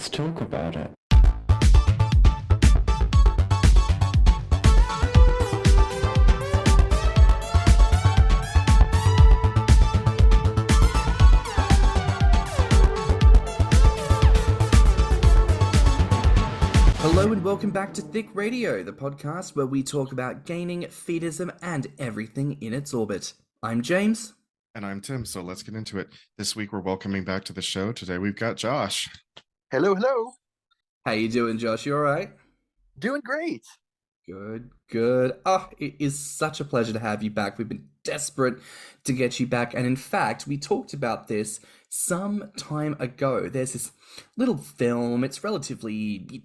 let's talk about it. Hello and welcome back to Thicc Radio, the podcast where we talk about gaming, fetishism, and everything in its orbit. I'm James. And I'm Tim, so let's get into it. This week we're welcoming back to the show. Today we've got Josh. Hello, hello. How you doing, Josh? You alright? Doing great. Good. Oh, it is such a pleasure to have you back. We've been desperate to get you back, and in fact, we talked about this some time ago. There's this little film. It's relatively,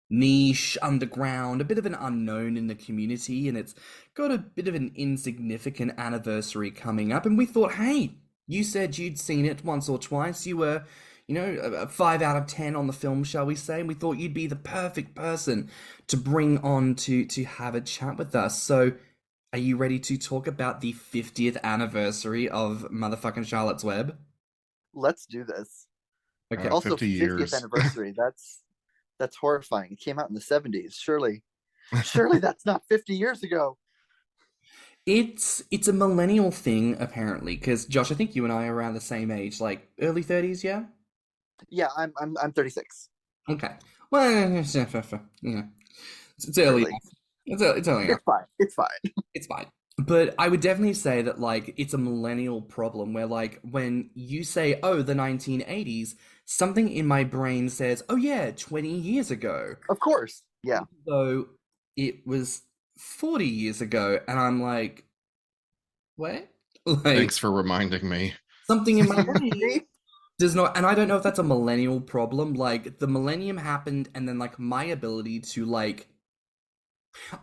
niche, underground, a bit of an unknown in the community, and it's got a bit of an insignificant anniversary coming up, and we thought, hey, you said you'd seen it once or twice. You were, a 5 out of 10 on the film, shall we say, and we thought you'd be the perfect person to bring on to have a chat with us. So, are you ready to talk about the 50th anniversary of motherfucking Charlotte's Web? Let's do this. Okay. Also, 50 50th years. anniversary. That's horrifying. It came out in the 70s. Surely that's not 50 years ago. It's a millennial thing, apparently, because Josh, I think you and I are around the same age, like early 30s, yeah? Yeah, I'm 36. Okay. Well, it's early. It's early enough. It's fine. It's fine. But I would definitely say that, it's a millennial problem where, when you say, oh, the 1980s, something in my brain says, oh, yeah, 20 years ago. Of course. Yeah. So it was 40 years ago, and I'm like, what? Thanks for reminding me. Something in my brain does not, and I don't know if that's a millennial problem. The millennium happened, and then, my ability to,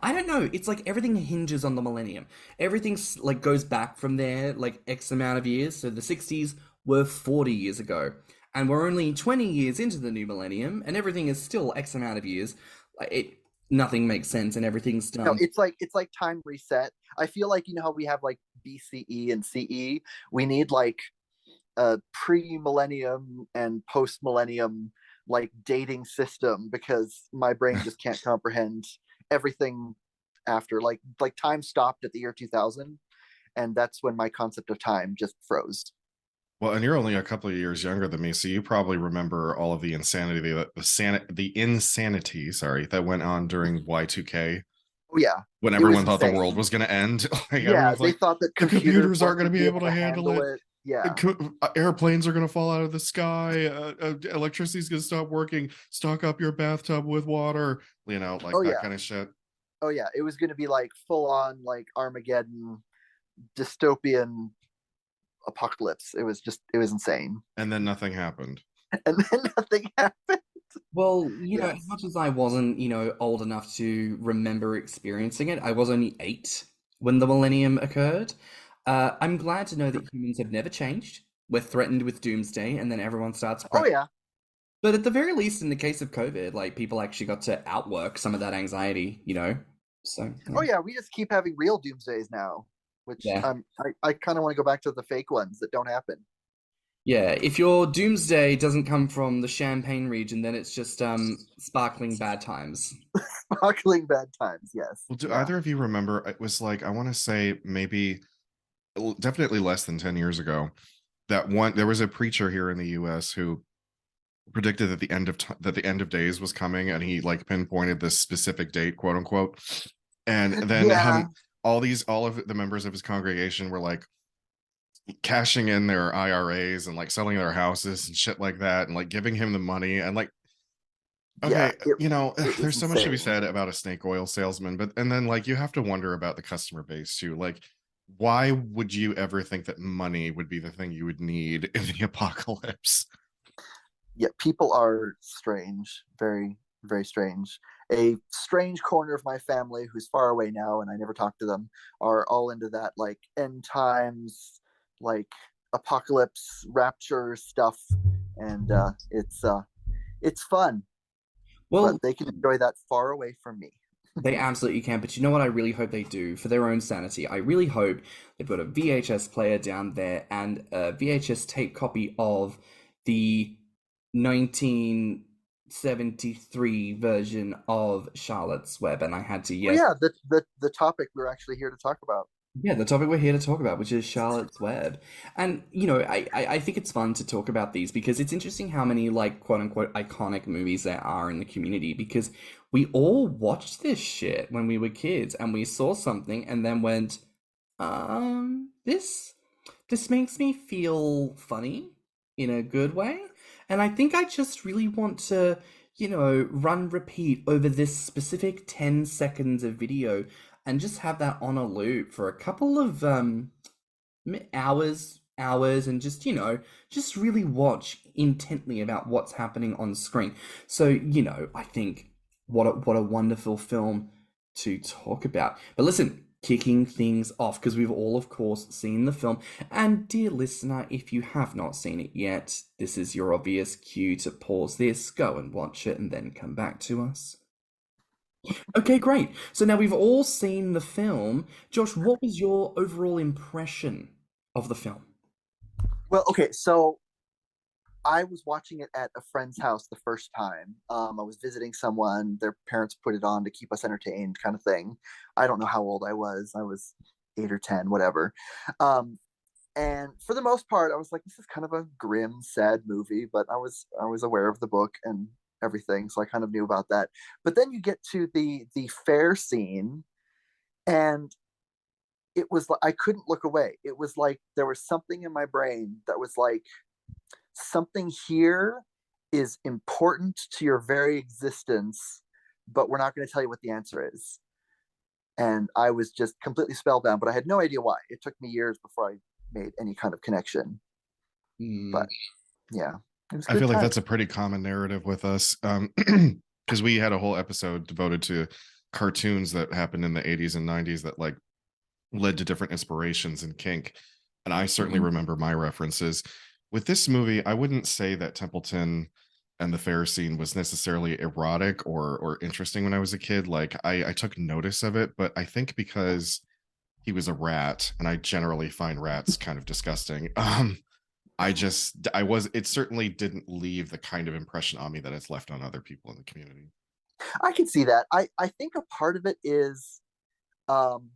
I don't know. It's like everything hinges on the millennium. Everything's goes back from there, X amount of years. So the 60s were 40 years ago. And we're only 20 years into the new millennium, and everything is still X amount of years. Nothing makes sense, and everything's done. No, it's like time reset. I feel like, how we have BCE and CE. We need a pre-millennium and post-millennium dating system, because my brain just can't comprehend everything after. Time stopped at the year 2000, and that's when my concept of time just froze. Well, and you're only a couple of years younger than me, so you probably remember all of the insanity, the insanity, that went on during Y2K. Oh yeah, when everyone thought the world was going to end. Yeah, they thought that computers aren't going to be able to handle it. Yeah, airplanes are going to fall out of the sky. Electricity's going to stop working. Stock up your bathtub with water. That kind of shit. Oh yeah, it was going to be full on Armageddon, dystopian apocalypse. It was insane. And then nothing happened. Well, as much as I wasn't, old enough to remember experiencing it, I was only 8 when the millennium occurred. I'm glad to know that humans have never changed. We're threatened with doomsday, and then everyone starts prepping. Oh yeah. But at the very least, in the case of COVID, people actually got to outwork some of that anxiety, So. Oh yeah, we just keep having real doomsdays now, which I kind of want to go back to the fake ones that don't happen. Yeah, if your doomsday doesn't come from the Champagne region, then it's just sparkling bad times. Sparkling bad times, yes. Well, do either of you remember? It was I want to say maybe, definitely less than 10 years ago, there was a preacher here in the U.S. who predicted that the end of days was coming, and he pinpointed this specific date, quote unquote, and then all of the members of his congregation were cashing in their IRAs and selling their houses and shit like that, and giving him the money, and okay, there's so much to be said about a snake oil salesman, but then you have to wonder about the customer base too. Why would you ever think that money would be the thing you would need in the apocalypse? Yeah, people are strange, very, very strange. A strange corner of my family, who's far away now, and I never talk to them, are all into that end times, apocalypse, rapture stuff, and it's fun. Well, but they can enjoy that far away from me. They absolutely can, but you know what I really hope they do for their own sanity? I really hope they've got a VHS player down there and a VHS tape copy of the 1973 version of Charlotte's Web, and I had to, Oh yes. yeah, the topic we're actually here to talk about. Yeah, the topic we're here to talk about, which is Charlotte's Web. And, I think it's fun to talk about these because it's interesting how many, like, quote unquote, iconic movies there are in the community because we all watched this shit when we were kids and we saw something and then went, this makes me feel funny in a good way. And I think I just really want to, run repeat over this specific 10 seconds of video and just have that on a loop for a couple of hours and just just really watch intently about what's happening on screen. So I think what a wonderful film to talk about. But listen, kicking things off because we've all of course seen the film, and dear listener, if you have not seen it yet, this is your obvious cue to pause this, go and watch it, and then come back to us. Okay, great. So now we've all seen the film. Josh, what was your overall impression of the film? Well, okay, so I was watching it at a friend's house the first time. I was visiting someone. Their parents put it on to keep us entertained, kind of thing. I don't know how old I was. I was 8 or 10, whatever. And for the most part, I was like, this is kind of a grim, sad movie. But I was aware of the book and everything, so I kind of knew about that. But then you get to the fair scene, and it was like I couldn't look away. It was like there was something in my brain that was like, something here is important to your very existence, but we're not going to tell you what the answer is. And I was just completely spellbound, but I had no idea why. It took me years before I made any kind of connection. But yeah, it was I good feel like time. that's a pretty common narrative with us, because we had a whole episode devoted to cartoons that happened in the 80s and 90s that like led to different inspirations in kink, and I certainly remember my references. With this movie, I wouldn't say that Templeton and the fair scene was necessarily erotic or interesting when I was a kid. Like I took notice of it, but I think because he was a rat, and I generally find rats kind of disgusting. It certainly didn't leave the kind of impression on me that it's left on other people in the community. I can see that. I think a part of it is, um,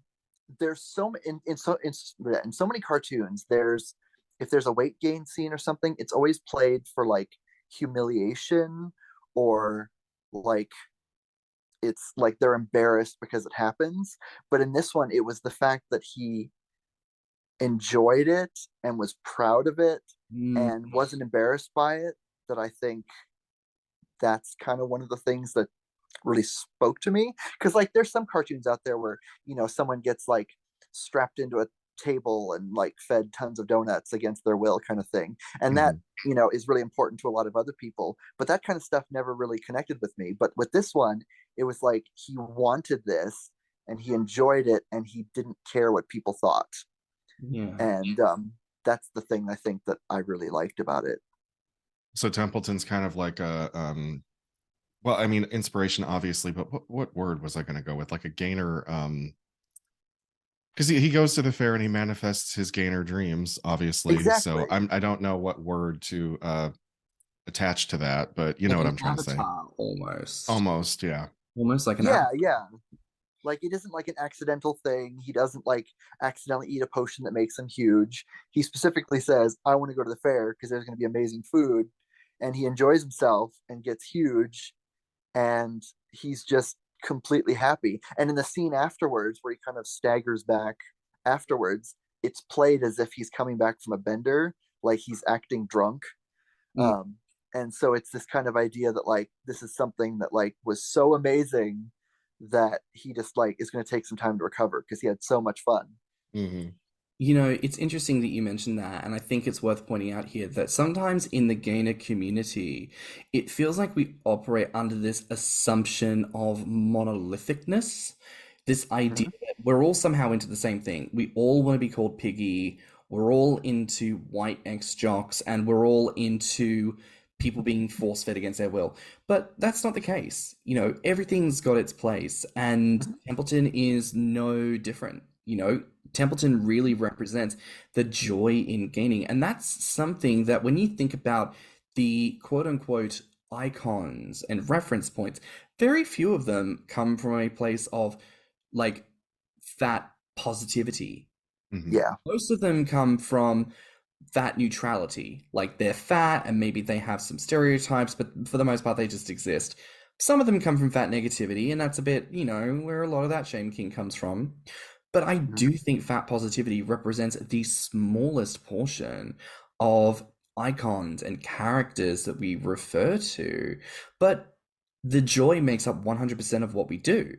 there's in so many cartoons, there's if there's a weight gain scene or something, it's always played for like humiliation, or like it's like they're embarrassed because it happens. But in this one, it was the fact that he enjoyed it and was proud of it Mm. and wasn't embarrassed by it, that I think that's kind of one of the things that really spoke to me. Because like there's some cartoons out there where someone gets like strapped into a table and like fed tons of donuts against their will, kind of thing, and that Mhm. is really important to a lot of other people, but that kind of stuff never really connected with me. But with this one, it was like he wanted this and he enjoyed it and he didn't care what people thought. Yeah. And that's the thing I think that I really liked about it. So Templeton's kind of like a well, I mean, inspiration obviously, but what word was I going to go with? Like a gainer, because he goes to the fair and he manifests his gainer dreams, obviously. So Exactly. I don't know what word to attach to that, but you know Like what an I'm trying to say. avatar almost. Almost, yeah. Almost like an Yeah, avatar. yeah. Like it isn't like an accidental thing. He doesn't like accidentally eat a potion that makes him huge. He specifically says, I want to go to the fair because there's going to be amazing food. And he enjoys himself and gets huge. And he's just completely happy. And in the scene afterwards, where he kind of staggers back afterwards, it's played as if he's coming back from a bender, like he's acting drunk. Mm. Um, and so it's this kind of idea that like this is something that like was so amazing that he just like is going to take some time to recover because he had so much fun. Hmm. It's interesting that you mentioned that, and I think it's worth pointing out here that sometimes in the gainer community, it feels like we operate under this assumption of monolithicness, this idea Mm-hmm. that we're all somehow into the same thing. We all want to be called piggy, we're all into white ex jocks, and we're all into people being force fed against their will. But that's not the case. Everything's got its place, and Templeton is no different. Templeton really represents the joy in gaining. And that's something that when you think about the quote unquote icons and reference points, very few of them come from a place of like fat positivity. Mhm. Yeah. Most of them come from fat neutrality. Like they're fat and maybe they have some stereotypes, but for the most part, they just exist. Some of them come from fat negativity, and that's a bit, where a lot of that shame king comes from. But I Mhm. do think fat positivity represents the smallest portion of icons and characters that we refer to. But the joy makes up 100% of what we do.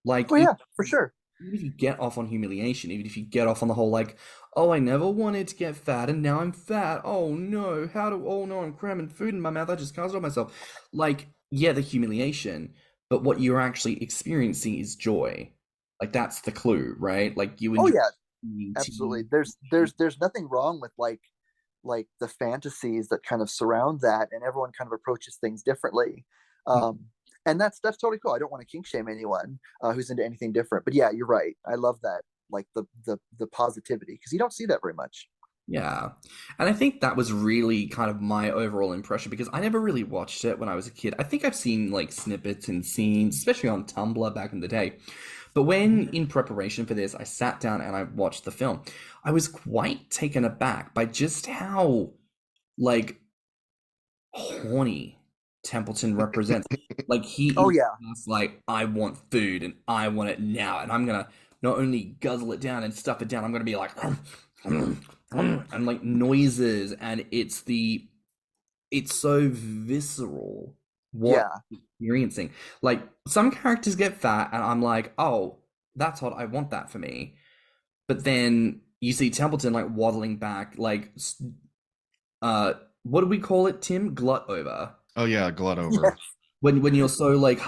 Like, Oh yeah, for sure. even if you get off on humiliation, even if you get off on the whole like, oh, I never wanted to get fat and now I'm fat. Oh no, oh no, I'm cramming food in my mouth. I just can't stop myself. Like, yeah, the humiliation, but what you're actually experiencing is joy. Like that's the clue, right? Like you Oh enjoy yeah, eating absolutely. tea. There's nothing wrong with like the fantasies that kind of surround that, and everyone kind of approaches things differently. And that's totally cool. I don't want to kink shame anyone who's into anything different, but yeah, you're right. I love that, like the positivity, because you don't see that very much. Yeah. And I think that was really kind of my overall impression because I never really watched it when I was a kid. I think I've seen like snippets and scenes, especially on Tumblr back in the day. But when in preparation for this, I sat down and I watched the film, I was quite taken aback by just how like horny Templeton represents. Like he Oh is yeah, just like, I want food and I want it now, and I'm gonna not only guzzle it down and stuff it down, I'm gonna be like and like noises, and it's so visceral what yeah, you're experiencing. Like some characters get fat and I'm like, oh, that's hot, I want that for me. But then you see Templeton like waddling back, like what do we call it, Tim? Glut over. Oh yeah, glut yeah, over. When you're so like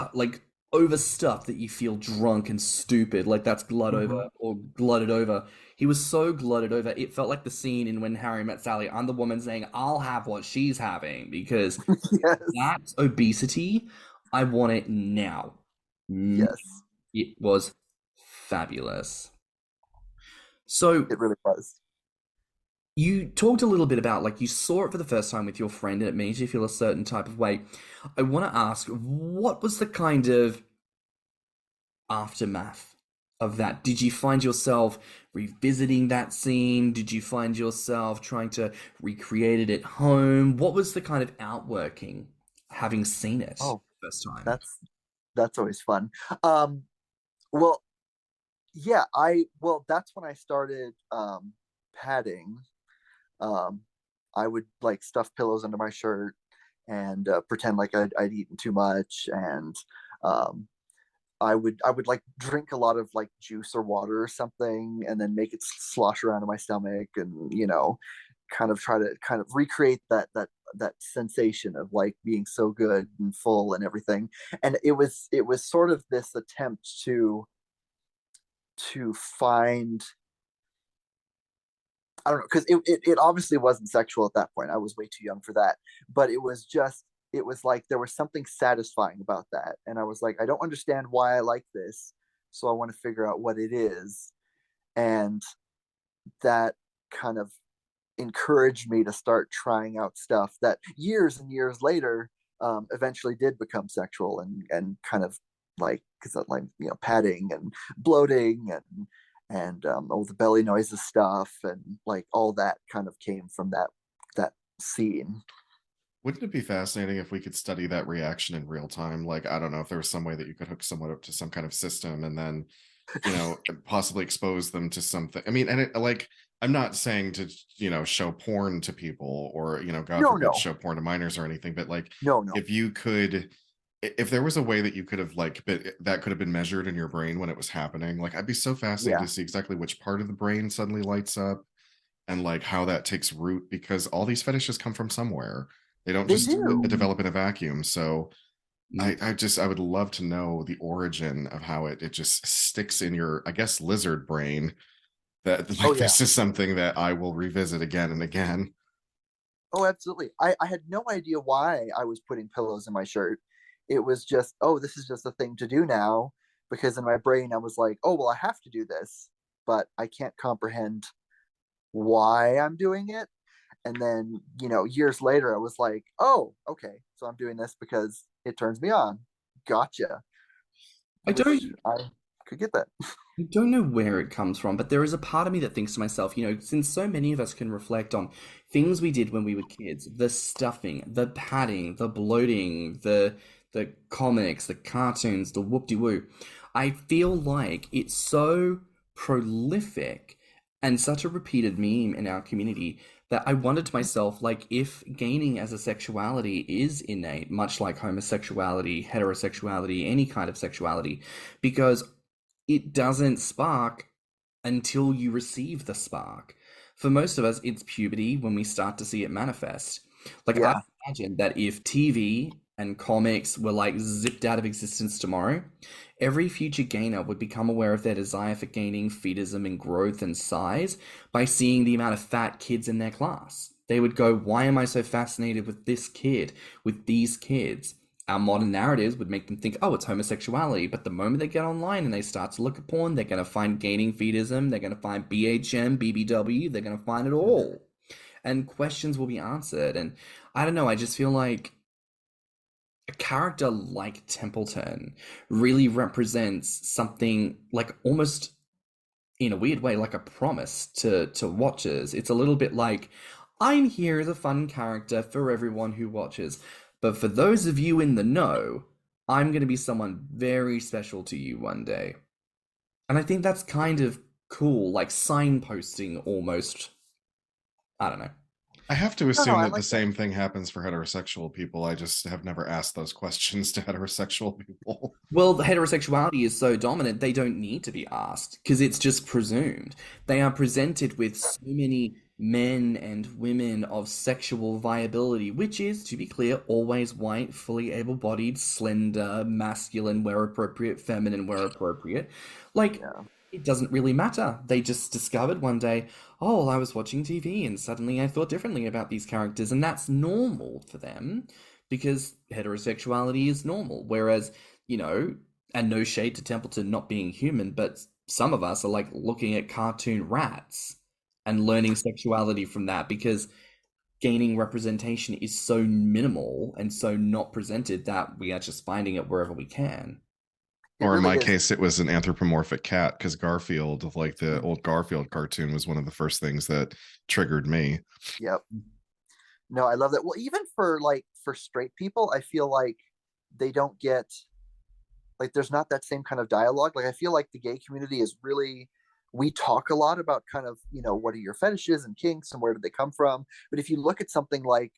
overstuffed that you feel drunk and stupid, like that's glut over hmm or glutted over. He was so glutted over, it felt like the scene in When Harry Met Sally. I'm the woman saying, I'll have what she's having because yes, that obesity, I want it now. yes, It was fabulous. So it really was. you talked a little bit about like you saw it for the first time with your friend and it made you feel a certain type of way. I want to ask, what was the kind of aftermath of that? Did you find yourself revisiting that scene? Did you find yourself trying to recreate it at home? What was the kind of outworking having seen it Oh, first time? that's that's always fun. Um, well, yeah, that's when I started padding. Um, I would like stuff pillows under my shirt and pretend like I'd eaten too much, and um, I would like drink a lot of like juice or water or something, and then make it slosh around in my stomach, and kind of try to kind of recreate that sensation of like being so good and full and everything. And it was sort of this attempt to find, I don't know, because it obviously wasn't sexual at that point. I was way too young for that. But it was like there was something satisfying about that. And I was like, I don't understand why I like this. So I want to figure out what it is. And that kind of encouraged me to start trying out stuff that years and years later eventually did become sexual, and kind of like, because like padding and bloating and all the belly noises stuff, and like all that kind of came from that scene. Wouldn't it be fascinating if we could study that reaction in real time? Like, I don't know if there was some way that you could hook someone up to some kind of system and then, possibly expose them to something. I mean, and it like, I'm not saying to, show porn to people or, God No, forbid, no, show porn to minors or anything, but like, no, no. if you could, if there was a way that you could have like, that could have been measured in your brain when it was happening, like, I'd be so fascinated Yeah, to see exactly which part of the brain suddenly lights up and like how that takes root because all these fetishes come from somewhere. They don't they just do. develop in a vacuum. So Mm. I would love to know the origin of how it just sticks in your, I guess, lizard brain that Oh like yeah. this is something that I will revisit again and again. Oh, absolutely. I had no idea why I was putting pillows in my shirt. It was just, oh, this is just a thing to do now. Because in my brain, I was like, oh, well, I have to do this, but I can't comprehend why I'm doing it. And then, years later, I was like, oh, okay, so I'm doing this because it turns me on. Gotcha. I Wish don't I could get that. I don't know where it comes from, but there is a part of me that thinks to myself, since so many of us can reflect on things we did when we were kids, the stuffing, the padding, the bloating, the comics, the cartoons, the whoop-de-woo, I feel like it's so prolific and such a repeated meme in our community that I wondered to myself, like, if gaining as a sexuality is innate, much like homosexuality, heterosexuality, any kind of sexuality, because it doesn't spark until you receive the spark. For most of us, it's puberty when we start to see it manifest. Like, I Yeah. imagine that if TV and comics were like zipped out of existence tomorrow, every future gainer would become aware of their desire for gaining fetism and growth and size by seeing the amount of fat kids in their class. They would go, why am I so fascinated with this kid, with these kids? Our modern narratives would make them think, oh, it's homosexuality. But the moment they get online and they start to look at porn, they're going to find gaining fetism, they're going to find BHM, BBW, they're going to find it all. And questions will be answered. And I don't know, I just feel like a character like Templeton really represents something like almost in a weird way, like a promise to watchers. It's a little bit like, I'm here as a fun character for everyone who watches. But for those of you in the know, I'm going to be someone very special to you one day. And I think that's kind of cool, like signposting almost. I don't know. I have to No, assume I that the like that. same thing happens for heterosexual people. I just have never asked those questions to heterosexual people. Well, the heterosexuality is so dominant, they don't need to be asked because it's just presumed. They are presented with so many men and women of sexual viability, which is, to be clear, always white, fully able-bodied, slender, masculine, where appropriate, feminine, where appropriate. Like, Yeah. it doesn't really matter. They just discovered one day, oh, well, I was watching TV and suddenly I thought differently about these characters, and that's normal for them because heterosexuality is normal. Whereas, and no shade to Templeton not being human, but some of us are like looking at cartoon rats and learning sexuality from that because gaining representation is so minimal and so not presented that we are just finding it wherever we can. It Or in really my is. case, it was an anthropomorphic cat because Garfield, like the old Garfield cartoon, was one of the first things that triggered me. Yep. No, I love that. Well, even for straight people, I feel like they don't get, like, there's not that same kind of dialogue. Like, I feel like the gay community is really, we talk a lot about kind of, what are your fetishes and kinks and where did they come from. But if you look at something like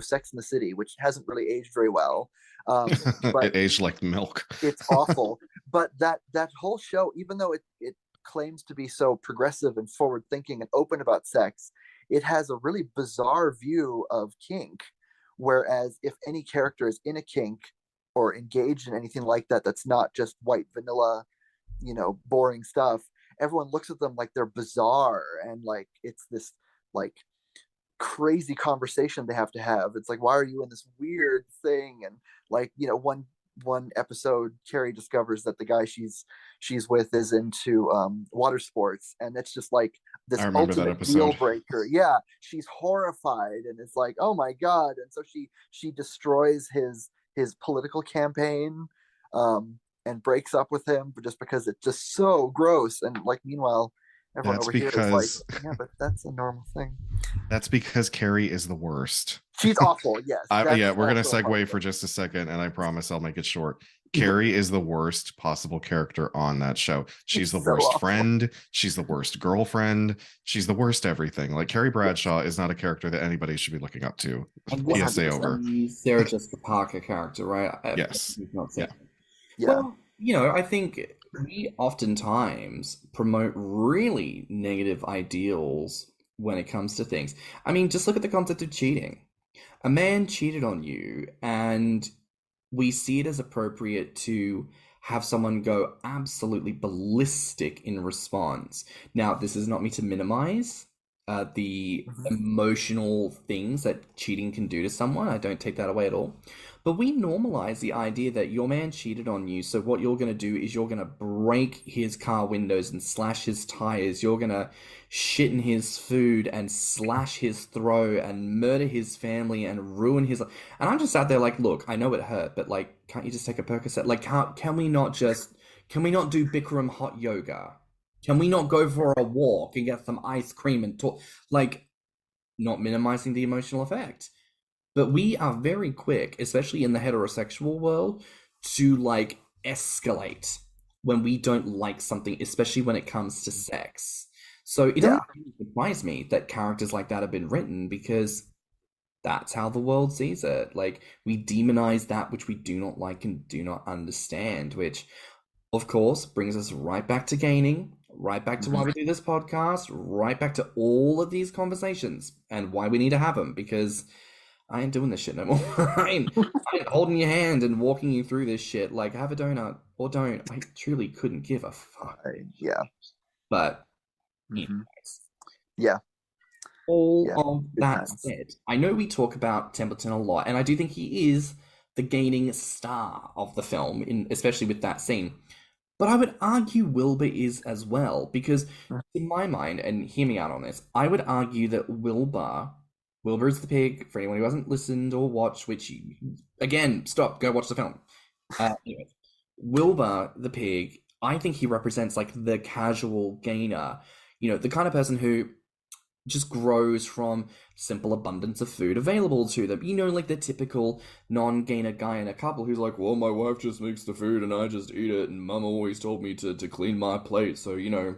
Sex in the City, which hasn't really aged very well, but It aged like milk. it's awful. But that whole show, even though it claims to be so progressive and forward thinking and open about sex, it has a really bizarre view of kink. Whereas if any character is in a kink or engaged in anything like that, that's not just white vanilla, boring stuff, everyone looks at them like they're bizarre and like it's this like crazy conversation they have to have. It's like, why are you in this weird thing? And like, one episode, Carrie discovers that the guy she's with is into water sports, and it's just like I this remember that ultimate deal episode. breaker. Yeah, she's horrified, and it's like, oh my god. And so she destroys his political campaign, and breaks up with him just because it's just so gross. And like, meanwhile, everyone That's over here is like, because yeah, but that's a normal thing. that's because Carrie is the worst. She's awful. Yes, Yeah, that's we're gonna also a part segue of for it. just a second, and I promise I'll make it short. Carrie is the worst possible character on that show. She's It's the so worst awful. friend. She's the worst girlfriend. She's the worst everything. Like Carrie Yeah, Bradshaw is not a character that anybody should be looking up to. And this is PSA over. the Sarah Jessica Parker character, right? Yes. You've not Yeah. seen. yeah. Well, I think we oftentimes promote really negative ideals when it comes to things. I mean, just look at the concept of cheating. A man cheated on you, and we see it as appropriate to have someone go absolutely ballistic in response. Now, this is not me to minimize the Mhm. emotional things that cheating can do to someone. I don't take that away at all. But we normalize the idea that your man cheated on you, so what you're going to do is you're going to break his car windows and slash his tires. You're going to shit in his food and slash his throat and murder his family and ruin his life. And I'm just out there like, look, I know it hurt, but like, can't you just take a Percocet? Like, can we not just, can we not do Bikram hot yoga? Can we not go for a walk and get some ice cream and talk? Like, not minimizing the emotional effect. But we are very quick, especially in the heterosexual world, to like escalate when we don't like something, especially when it comes to sex. So it Yeah. doesn't really surprise me that characters like that have been written because that's how the world sees it. Like we demonize that which we do not like and do not understand, which of course brings us right back to gaining, right back to why Mhm. we do this podcast, right back to all of these conversations and why we need to have them because I ain't doing this shit no more. I ain't holding your hand and walking you through this shit. Like, have a donut or don't. I truly couldn't give a fuck. Yeah. But, Hmm. anyways, Yeah. all Yeah. of Good that times. said, I know we talk about Templeton a lot, and I do think he is the gaining star of the film, especially with that scene. But I would argue Wilbur is as well, because in my mind, and hear me out on this, I would argue that Wilbur is the pig, for anyone who hasn't listened or watched, which, again, stop, go watch the film. Anyways, Wilbur the pig, I think he represents like the casual gainer, the kind of person who just grows from simple abundance of food available to them. Like the typical non-gainer guy in a couple who's like, well, my wife just makes the food and I just eat it, and mum always told me to clean my plate, so, the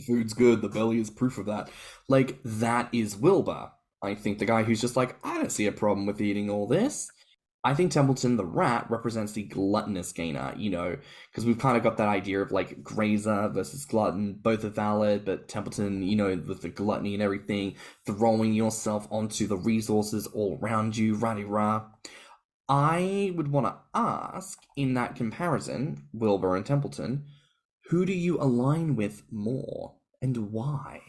food's good, the belly is proof of that. Like, that is Wilbur. I think the guy who's just like, I don't see a problem with eating all this. I think Templeton the rat represents the gluttonous gainer, because we've kind of got that idea of like grazer versus glutton. Both are valid, but Templeton, with the gluttony and everything, throwing yourself onto the resources all around you, rah rah. I would want to ask, in that comparison, Wilbur and Templeton, who do you align with more and why?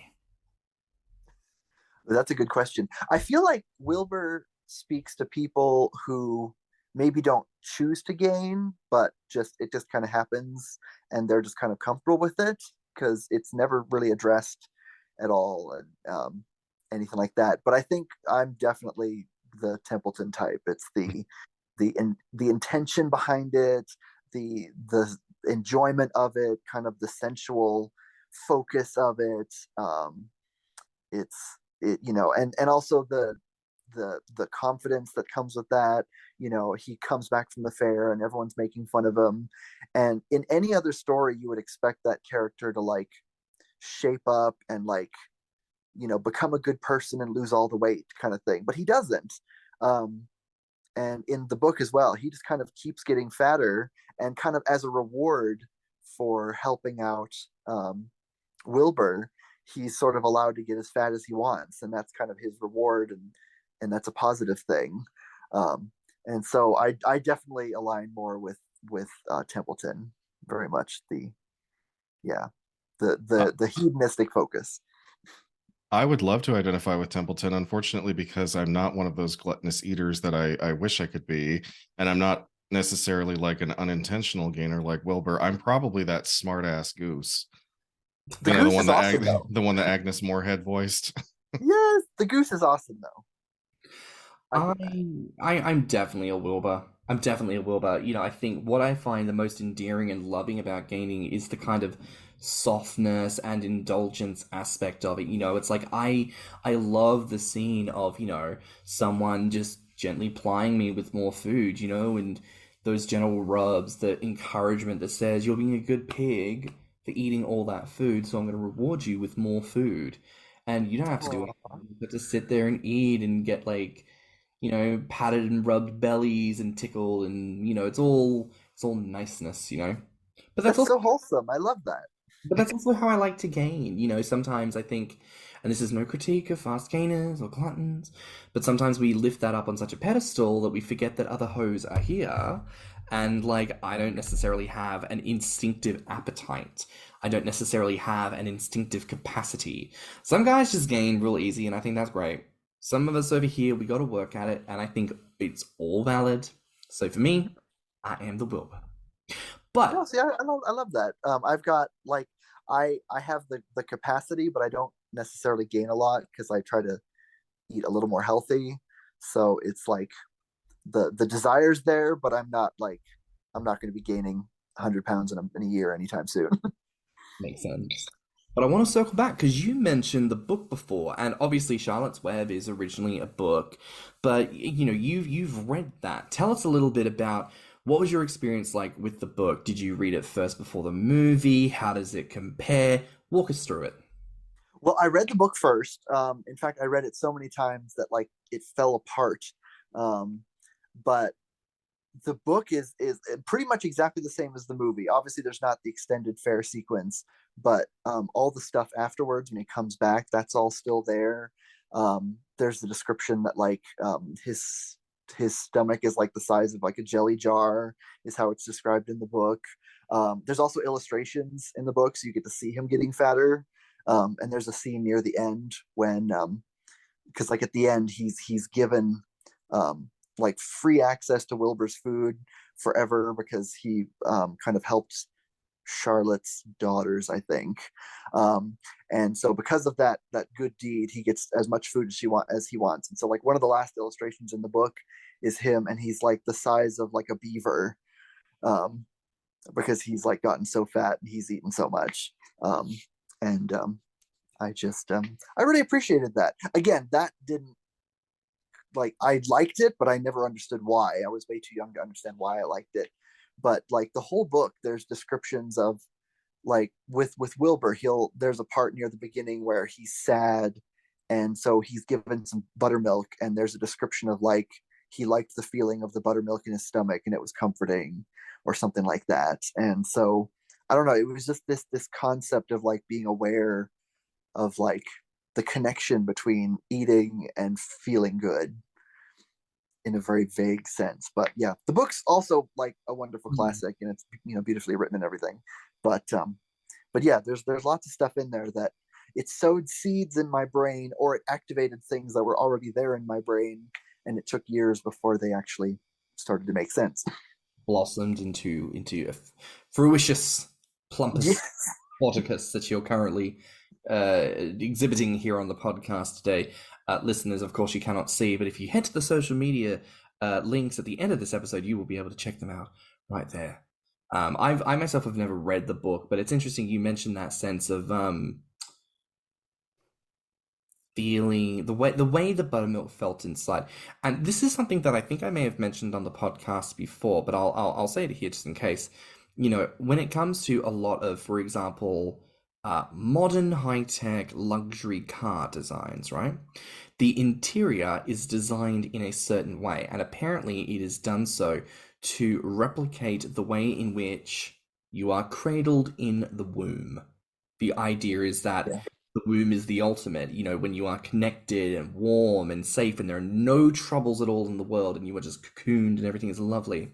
That's a good question. I feel like Wilbur speaks to people who maybe don't choose to gain, but it just kind of happens and they're just kind of comfortable with it because it's never really addressed at all and anything like that. But I think I'm definitely the Templeton type. It's the intention behind it, the enjoyment of it, kind of the sensual focus of it. It's and also the confidence that comes with that. He comes back from the fair and everyone's making fun of him, and in any other story you would expect that character to like shape up and like become a good person and lose all the weight kind of thing, but he doesn't. um and in the book as well, he just kind of keeps getting fatter, and kind of as a reward for helping out Wilbur, he's sort of allowed to get as fat as he wants, and that's kind of his reward, and that's a positive thing. Um, and so I definitely align more with Templeton, very much yeah the hedonistic focus. I would love to identify with Templeton, unfortunately, because I'm not one of those gluttonous eaters that I wish I could be. And I'm not necessarily like an unintentional gainer like Wilbur. I'm probably that smart ass goose. The The goose one is that awesome though. the one that Agnes Moorehead voiced. Yes, the goose is awesome though. I I, get that. I'm definitely a Wilbur. I'm definitely a Wilbur. I think what I find the most endearing and loving about gaining is the kind of softness and indulgence aspect of it. It's like I love the scene of, someone just gently plying me with more food, and those gentle rubs, the encouragement that says you're being a good pig for eating all that food, so I'm going to reward you with more food. And you don't have to do anything. Aw. You have to sit there and eat and get like patted and rubbed bellies and tickled, and it's all niceness. But that's That's also so wholesome. I love that. but that's also how I like to gain. Sometimes I think, And this is no critique of fast gainers or gluttons, but sometimes we lift that up on such a pedestal that we forget that other hoes are here. And like, I don't necessarily have an instinctive appetite. I don't necessarily have an instinctive capacity. Some guys just gain real easy, and I think that's great. Some of us over here, we got to work at it, and I think it's all valid. So for me, I am the Wilbur. But No, see, I love that. I've got like I have the capacity, but I don't necessarily gain a lot because I try to eat a little more healthy. So it's like the desire's there, but I'm not going to be gaining 100 pounds in a year anytime soon. makes sense. But I want to circle back because you mentioned the book before, and obviously Charlotte's Web is originally a book, but you know you've read that. Tell us a little bit about what was your experience like with the book? Did you read it first before the movie? How does it compare? Walk us through it. Well, I read the book first. In fact, I read it so many times that like it fell apart. Um, but the book is pretty much exactly the same as the movie. Obviously, there's not the extended fair sequence, but all the stuff afterwards when he comes back, that's all still there. There's the description that like his stomach is like the size of like a jelly jar, is how it's described in the book. There's also illustrations in the book, so you get to see him getting fatter. And there's a scene near the end when, because like at the end he's given like free access to Wilbur's food forever because he kind of helped Charlotte's daughters, I think. And so because of that good deed, he gets as much food as he wants. And so like one of the last illustrations in the book is him, and he's like the size of like a beaver, because he's like gotten so fat and he's eaten so much. And I just I really appreciated that. Again, that didn't like, I liked it, but I never understood why. I was way too young to understand why I liked it. But like the whole book, there's descriptions of like with Wilbur, there's a part near the beginning where he's sad, and so he's given some buttermilk, and there's a description of like he liked the feeling of the buttermilk in his stomach and it was comforting or something like that. And so I don't know, it was just this concept of like being aware of like the connection between eating and feeling good in a very vague sense. But yeah, the book's also like a wonderful classic, and it's beautifully written and everything. But yeah, there's lots of stuff in there that it sowed seeds in my brain, or it activated things that were already there in my brain, and it took years before they actually started to make sense. Blossomed into a fruitious plumpus Yeah. Sporticus that you're currently exhibiting here on the podcast today. Listeners, of course, you cannot see, but if you head to the social media links at the end of this episode, you will be able to check them out right there. I myself have never read the book, but it's interesting you mentioned that sense of feeling the way the buttermilk felt inside. And this is something that I think I may have mentioned on the podcast before, but I'll say it here just in case. When it comes to a lot of, for example, modern high-tech luxury car designs, right? The interior is designed in a certain way, and apparently it is done so to replicate the way in which you are cradled in the womb. The idea is that the womb is the ultimate, when you are connected and warm and safe and there are no troubles at all in the world and you are just cocooned and everything is lovely.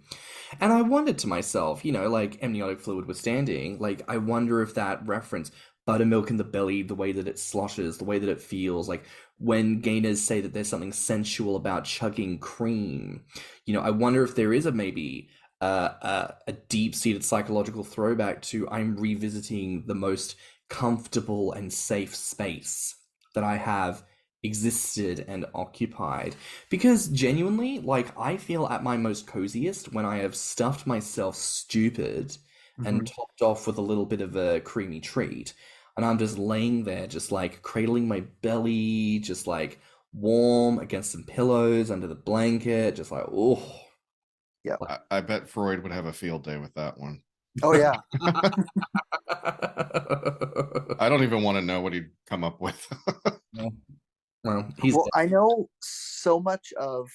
And I wondered to myself, like amniotic fluid withstanding, like I wonder if that reference, buttermilk in the belly, the way that it sloshes, the way that it feels, like when gainers say that there's something sensual about chugging cream, I wonder if there is maybe a deep-seated psychological throwback to I'm revisiting the most comfortable and safe space that I have existed and occupied. Because genuinely, like, I feel at my most coziest when I have stuffed myself stupid and topped off with a little bit of a creamy treat, and I'm just laying there just like cradling my belly, just like warm against some pillows under the blanket, just like, oh Yeah. I bet Freud would have a field day with that one. Oh yeah. I don't even want to know what he'd come up with. Well, I know so much of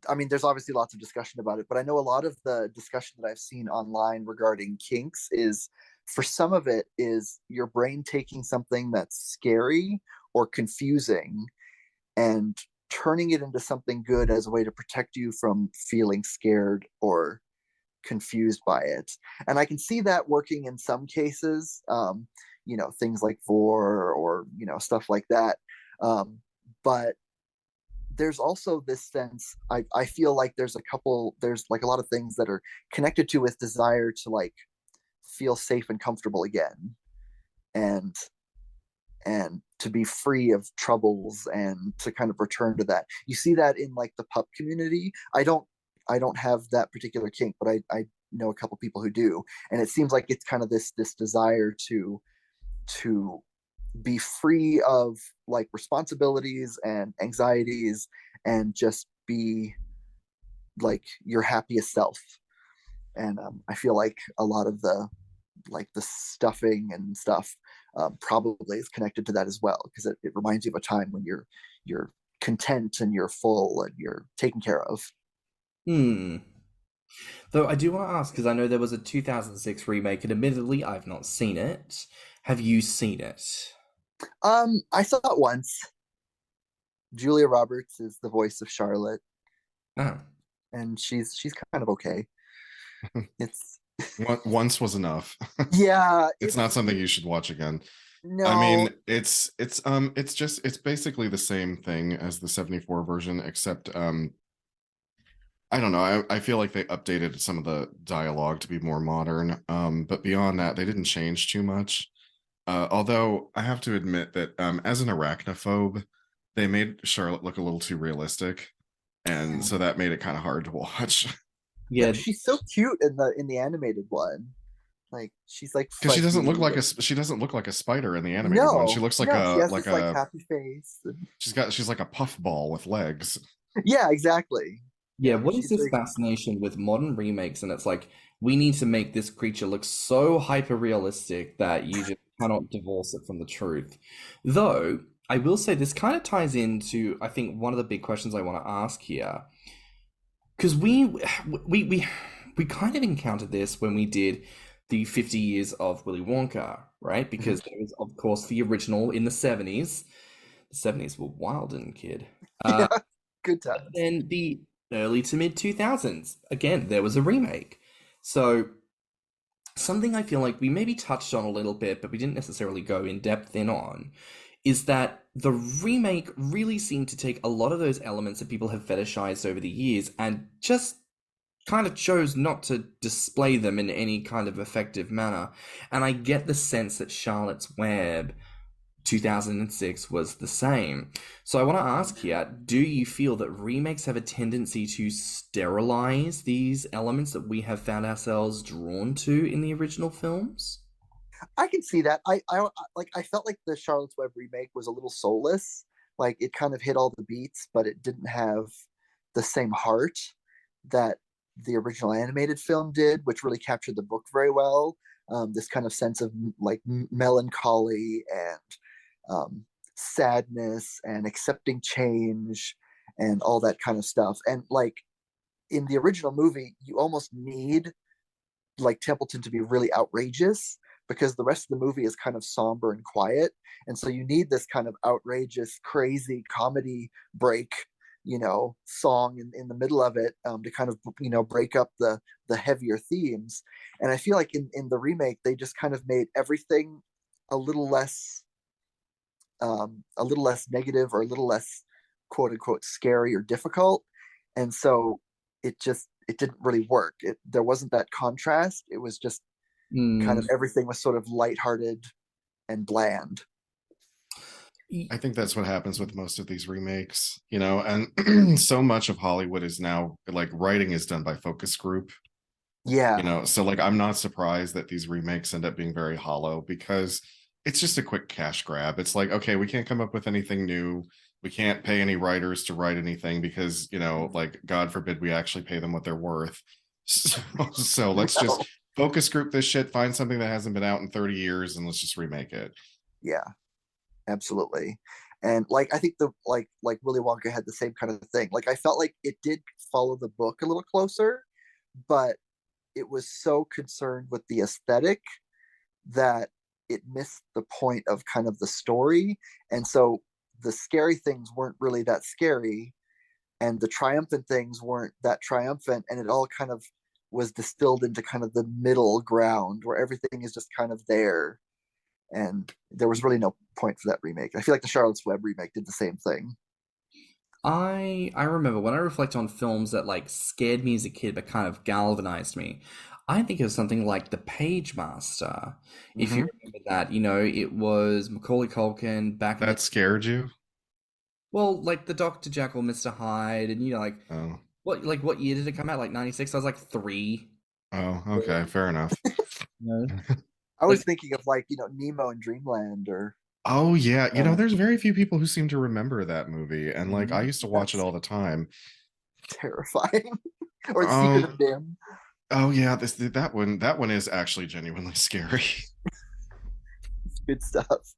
I mean, there's obviously lots of discussion about it, but I know a lot of the discussion that I've seen online regarding kinks is for some of it is your brain taking something that's scary or confusing and turning it into something good as a way to protect you from feeling scared or confused by it. And I can see that working in some cases, things like vor or, stuff like that. But there's also this sense, I feel like there's like a lot of things that are connected to with desire to like feel safe and comfortable again, and to be free of troubles and to kind of return to that. You see that in like the pup community. I don't have that particular kink, but I know a couple people who do, and it seems like it's kind of this desire to be free of like responsibilities and anxieties and just be like your happiest self. And I feel like a lot of the stuffing and stuff probably is connected to that as well, because it reminds you of a time when you're content and you're full and you're taken care of. Hmm. Though I do want to ask, because I know there was a 2006 remake, and admittedly, I've not seen it. Have you seen it? I saw it once. Julia Roberts is the voice of Charlotte, Oh. and she's kind of okay. It's Once was enough. yeah, It's not something you should watch again. I no, mean, it's basically the same thing as the 74 version, except I don't know. I feel like they updated some of the dialogue to be more modern. But beyond that, they didn't change too much. Although I have to admit that as an arachnophobe, they made Charlotte look a little too realistic, and so that made it kind of hard to watch. yeah, Yeah, she's so cute in the animated one. Like she's like Because fuzzy. she doesn't look like a spider in the animated one. She No, looks like no, she a has this like happy face. she's like a puff ball with legs. Yeah, exactly. yeah, Yeah, what is she's this very. fascination with modern remakes? And it's like, we need to make this creature look so hyper realistic that you just cannot divorce it from the truth. Though, I will say this kind of ties into, I think, one of the big questions I want to ask here. Because we, we, we kind of encountered this when we did the 50 years of Willy Wonka, right? Mhm. Because there was, of course, the original in the 70s. The 70s were wild and kid. Yeah, good But times. then the early to mid 2000s, again, there was a remake. So something I feel like we maybe touched on a little bit, but we didn't necessarily go in depth in on, is that the remake really seemed to take a lot of those elements that people have fetishized over the years and just kind of chose not to display them in any kind of effective manner. And I get the sense that Charlotte's Web 2006 was the same. So I want to ask here, do you feel that remakes have a tendency to sterilize these elements that we have found ourselves drawn to in the original films? I can see that. I felt like the Charlotte's Web remake was a little soulless. Like it kind of hit all the beats, but it didn't have the same heart that the original animated film did, which really captured the book very well. This kind of sense of like melancholy and sadness and accepting change and all that kind of stuff. And like in the original movie, you almost need like Templeton to be really outrageous because the rest of the movie is kind of somber and quiet. And so you need this kind of outrageous, crazy comedy break, song in the middle of it, to kind of, break up the heavier themes. And I feel like in the remake, they just kind of made everything a little less, a little less negative or a little less quote unquote scary or difficult. And so it didn't really work. There wasn't that contrast. It was just kind Mm. of everything was sort of lighthearted and bland. I think that's what happens with most of these remakes, and so much of Hollywood is now like writing is done by focus group, Yeah. so like I'm not surprised that these remakes end up being very hollow because it's just a quick cash grab. It's like, okay, we can't come up with anything new. We can't pay any writers to write anything because, like God forbid we actually pay them what they're worth. So let's just No. focus group this shit, find something that hasn't been out in 30 years and let's just remake it. Yeah, absolutely. And like I think the Willy Wonka had the same kind of thing. Like I felt like it did follow the book a little closer, but it was so concerned with the aesthetic that it missed the point of kind of the story. And so the scary things weren't really that scary, and the triumphant things weren't that triumphant, and it all kind of was distilled into kind of the middle ground where everything is just kind of there. And there was really no point for that remake. I feel like the Charlotte's Web remake did the same thing. I remember when I reflect on films that like scared me as a kid but kind of galvanized me. I think of something like The Page Master. If you Mm-hmm. remember that, it was Macaulay Culkin back in That the scared you? well, like the Dr. Jekyll, Mr. Hyde, and like Oh, what year did it come out? Like 96? I was like 3. oh, okay, fair enough. You know? I was Like thinking of like Nemo and Dreamland, or Oh yeah, uh, there's very few people who seem to remember that movie, and like I used to watch it that's all the time. terrifying. Or The Secret Oh, of Dim. oh yeah, that one is actually genuinely scary. It's good stuff.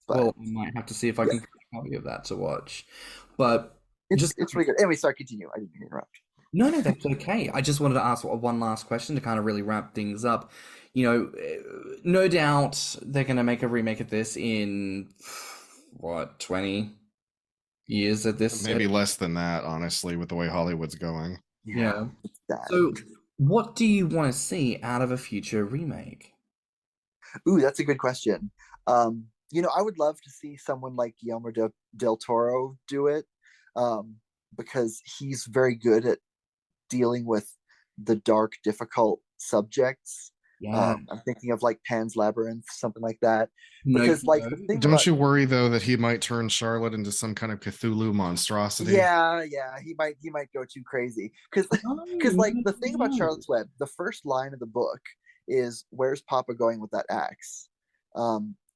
But well, I might have to see if I yeah, can find a copy of that to watch. But it's just it's really good. Anyway, sorry, continue. I didn't mean to interrupt. no, that's okay. I just wanted to ask one last question to kind of really wrap things up. No doubt they're going to make a remake of this in what, 20 years at this. Maybe less than that, honestly, with the way Hollywood's going. Yeah, Yeah. it's bad. So, what do you want to see out of a future remake? Ooh, that's a good question. I would love to see someone like Guillermo del Toro do it, um, because he's very good at dealing with the dark, difficult subjects. Yeah, I'm thinking of like Pan's Labyrinth, something like that. Because like Pinocchio. the thing Don't about you worry though that he might turn Charlotte into some kind of Cthulhu monstrosity? yeah, he might go too crazy. Because No, because like no, the thing about no. Charlotte's Web, the first line of the book is "Where's Papa going with that axe?"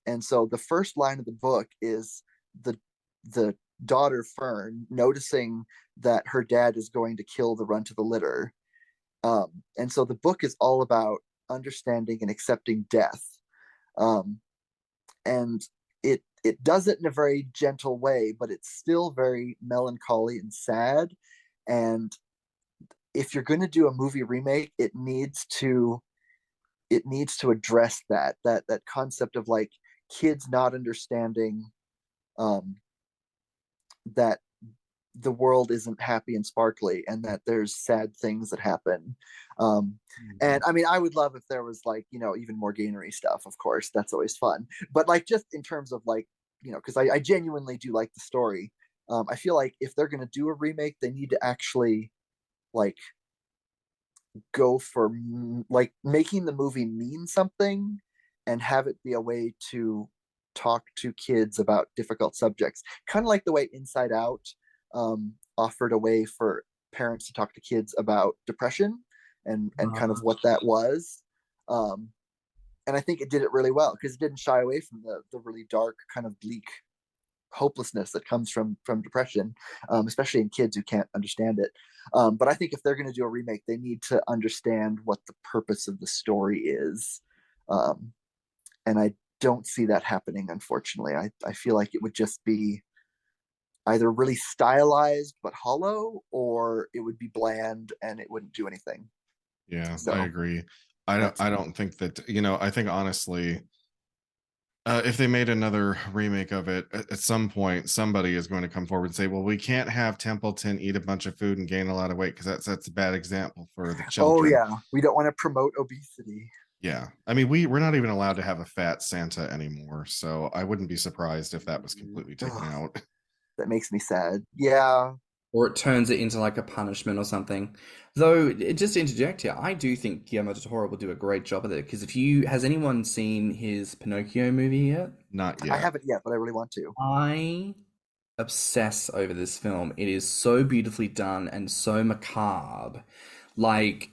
And so the first line of the book is the the daughter Fern noticing that her dad is going to kill the runt of the litter. And so the book is all about understanding and accepting death. Um, and it does it in a very gentle way, but it's still very melancholy and sad. And if you're going to do a movie remake, it needs to address that concept of like kids not understanding, um, that the world isn't happy and sparkly, and that there's sad things that happen. um and I mean, I would love if there was like even more gaynery stuff. Of course, that's always fun, but like just in terms of like because I genuinely do like the story. I feel like if they're going to do a remake, they need to actually like go for like making the movie mean something, and have it be a way to talk to kids about difficult subjects, kind of like the way Inside Out offered a way for parents to talk to kids about depression and kind of what that was. um, and I think it did it really well because it didn't shy away from the really dark, kind of bleak hopelessness that comes from depression, especially in kids who can't understand it. But I think if they're going to do a remake, they need to understand what the purpose of the story is, um, and I don't see that happening. Unfortunately, I feel like it would just be either really stylized but hollow, or it would be bland and it wouldn't do anything. Yeah, I So agree. I don't that's I don't think that, I think honestly, if they made another remake of it, at some point, somebody is going to come forward and say, "Well, we can't have Templeton eat a bunch of food and gain a lot of weight because that's a bad example for the oh children." yeah, we don't want to promote obesity. Yeah, I mean, we're not even allowed to have a fat Santa anymore, so I wouldn't be surprised if that was completely taken Ugh, out. that makes me sad. Yeah. Or it turns it into like a punishment or something. Though, just to interject here, I do think Guillermo del Toro will do a great job of it. Because has anyone seen his Pinocchio movie yet? Not I yet. haven't yet, but I really want to. I obsess over this film. It is so beautifully done and so macabre. Like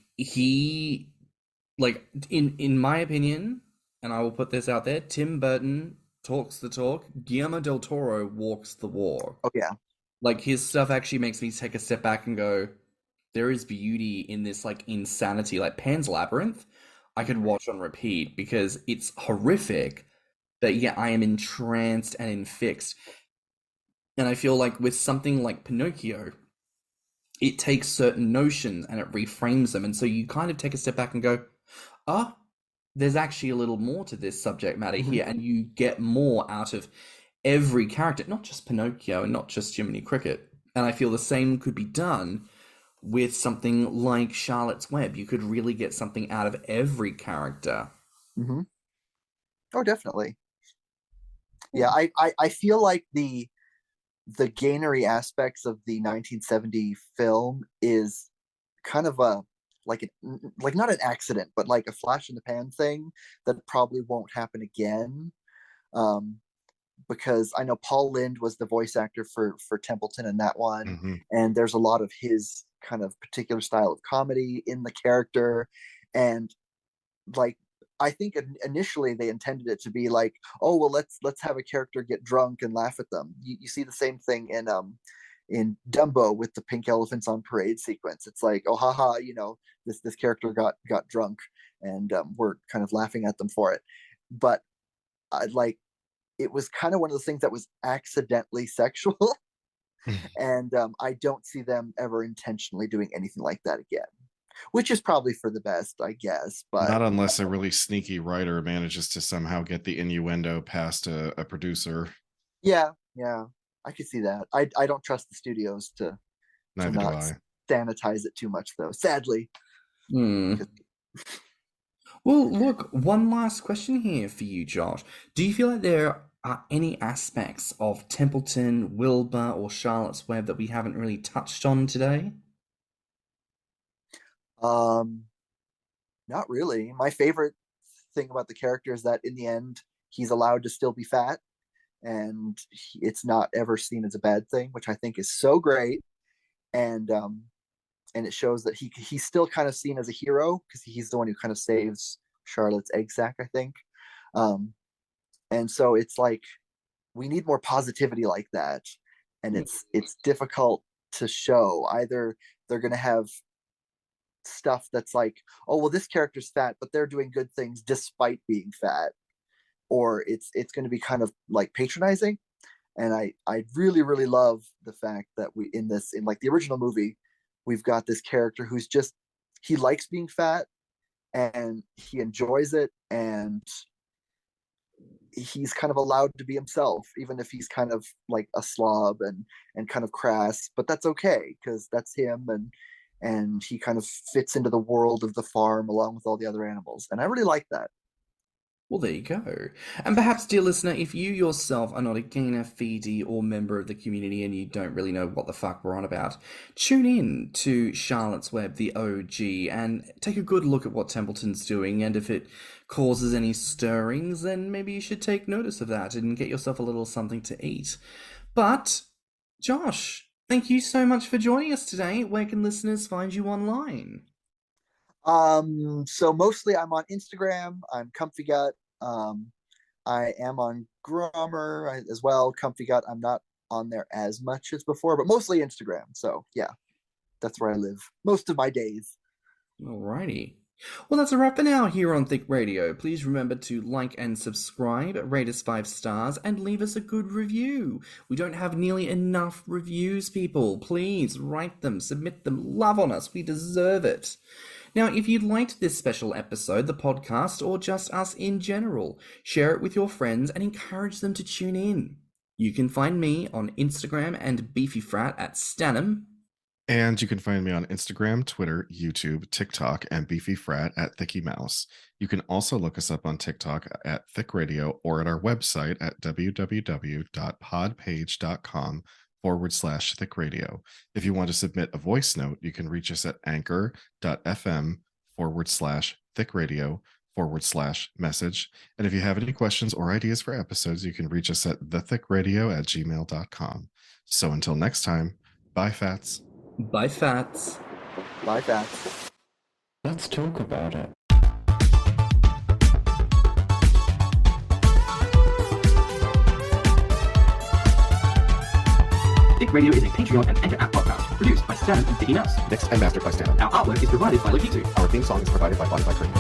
in my opinion, and I will put this out there, Tim Burton talks the talk, Guillermo del Toro walks the walk. Oh yeah. Like his stuff actually makes me take a step back and go, there is beauty in this like insanity. Like Pan's Labyrinth, I could watch on repeat because it's horrific, but yeah, I am entranced and infixed. And I feel like with something like Pinocchio, it takes certain notions and it reframes them. And so you kind of take a step back and go, ah, there's actually a little more to this subject matter here, and you get more out of every character, not just Pinocchio and not just Jiminy Cricket. And I feel the same could be done with something like Charlotte's Web. You could really get something out of every character. Mm-hmm. Oh, definitely. Yeah, I feel like the gainery aspects of the 1970 film is kind of a like not an accident, but like a flash in the pan thing that probably won't happen again. Because I know Paul Lynde was the voice actor for Templeton in that one, and there's a lot of his kind of particular style of comedy in the character, and like I think initially they intended it to be like, oh well, let's have a character get drunk and laugh at them. You see the same thing in Dumbo with the pink elephants on parade sequence. It's like, oh haha, this character got drunk, and we're kind of laughing at them for it. But it was kind of one of the things that was accidentally sexual, and I don't see them ever intentionally doing anything like that again. Which is probably for the best, I guess. But not unless a really sneaky writer manages to somehow get the innuendo past a producer. Yeah, I could see that. I don't trust the studios to not sanitize it too much, though, sadly. Well, look, one last question here for you, Josh. Do you feel like there are any aspects of Templeton, Wilbur, or Charlotte's Web that we haven't really touched on today? Not really. My favorite thing about the character is that in the end, he's allowed to still be fat, and it's not ever seen as a bad thing, which I think is so great. And it shows that he's still kind of seen as a hero because he's the one who kind of saves Charlotte's egg sac, I think. And so it's like we need more positivity like that, and it's difficult to show. Either they're going to have stuff that's like, oh well, this character's fat but they're doing good things despite being fat, or it's going to be kind of like patronizing. And I really love the fact that in like the original movie, we've got this character who's just, he likes being fat and he enjoys it, and he's kind of allowed to be himself, even if he's kind of like a slob and kind of crass, but that's okay because that's him, and he kind of fits into the world of the farm along with all the other animals. And I really like that. Well, there you go. And perhaps, dear listener, if you yourself are not a gainer, feedie, or member of the community and you don't really know what the fuck we're on about, tune in to Charlotte's Web, the OG, and take a good look at what Templeton's doing, and if it causes any stirrings, then maybe you should take notice of that and get yourself a little something to eat. But, Josh, thank you so much for joining us today. Where can listeners find you online? So mostly I'm on Instagram. I'm comfygut. I am on Grommr as well. comfygut. I'm not on there as much as before, but mostly Instagram. So yeah, that's where I live most of my days. Alrighty. Well, that's a wrap for now here on Thicc Radio. Please remember to like and subscribe, rate us 5 stars, and leave us a good review. We don't have nearly enough reviews, people. Please write them, submit them, love on us. We deserve it. Now, if you liked this special episode, the podcast, or just us in general, share it with your friends and encourage them to tune in. You can find me on Instagram and BeefyFrat at stannnum. And you can find me on Instagram, Twitter, YouTube, TikTok, and BeefyFrat at ThiccyMouse. You can also look us up on TikTok at Thicc Radio or at our website at www.podpage.com/Thicc Radio. If you want to submit a voice note, you can reach us at anchor.fm/Thicc Radio/message. And if you have any questions or ideas for episodes, you can reach us at thiccradio@gmail.com. So until next time, bye, Fats. Bye, Fats. Bye, Fats. Let's talk about it. Thicc Radio is a Patreon and Anchor app podcast produced by Stan and Thicky Mouse. Mixed and mastered by Stannon. Our artwork is provided by Lokitu. Our theme song is provided by Body by Cream.